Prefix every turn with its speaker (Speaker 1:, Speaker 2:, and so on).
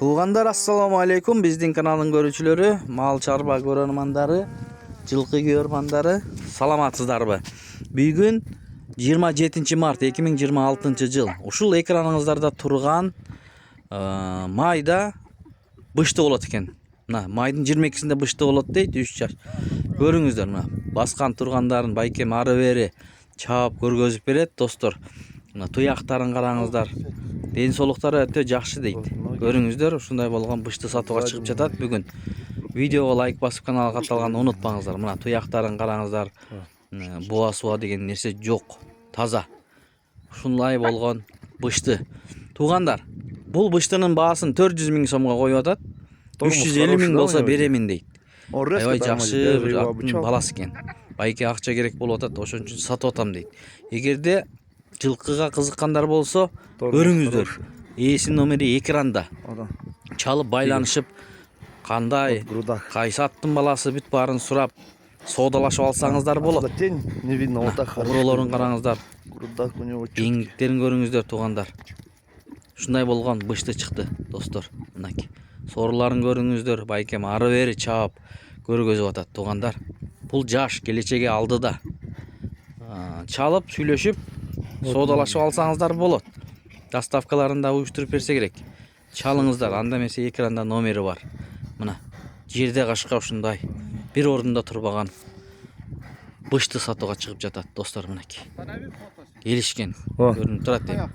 Speaker 1: Tuğanдар assalamu alaikum. Bizden kanalın görücüleri, mal çarba görürmandары, жылқы görürmandары, саламатсыздарбы? Бүгін 27 март 2026 жыл. Ушул экраныңыздарда турган майда бышты болот экен. Мына майдын 22-синде бышты болот дейт, 3 жаш. Көрүңүздөр, мына баскан тургандарын байкем ары бери чаап көргөзүп берет, достор. Мына туяктарын караңыздар. Ден соолуктары өтө жакшы дейт. Көрүңүздөр, ушундай болгон бышты сатууга чыгып жатат бүгүн. Видеого лайк басып каналга катталганды унутпаңыздар. Мына туяктарын караңыздар. Буа деген нерсе жок, таза. Ушундай болгон бышты. Туугандар, бул быштынын баасын 400 000 сомго коюп атат. 350 000 болсо беремин дейт. Аябай жакшы бир аттын баласы экен. Байке акча керек болуп атат, ошон үчүн сатып атам дейт. Эгерде жылкыга кызыккандар болсо, көрүңүздөр. Ээсинин номери экранда. Чалып байланышып, кандай, кайсы аттын баласы бүт баарын сурап, соодалашып алсаңыздар болот.
Speaker 2: Не видно, вот так хорошо.
Speaker 1: Обролорун караңыздар.
Speaker 2: Грудак у него
Speaker 1: Кеңдиктерин көрүңүздөр, туугандар. Ушундай болгон бышты чыкты, достор. Мынакей. Сооруларын көрүңүздөр, байкем ары бери чаап көргөзүп атат, туугандар. Бул жаш, келечеги алдыда. Чалып, сүйлөшүп, соодалашып алсаңыздар болот. Доставкаларын да уюштуруп берсе керек. Чалыңыздар, анда эмесе экранда номери бар. Мына жерде кашка ушундай бир ордунда турбаган бышты сатууга чыгып жатат, достор, мынакей. Келишкен. Көрүнүп турат дейм.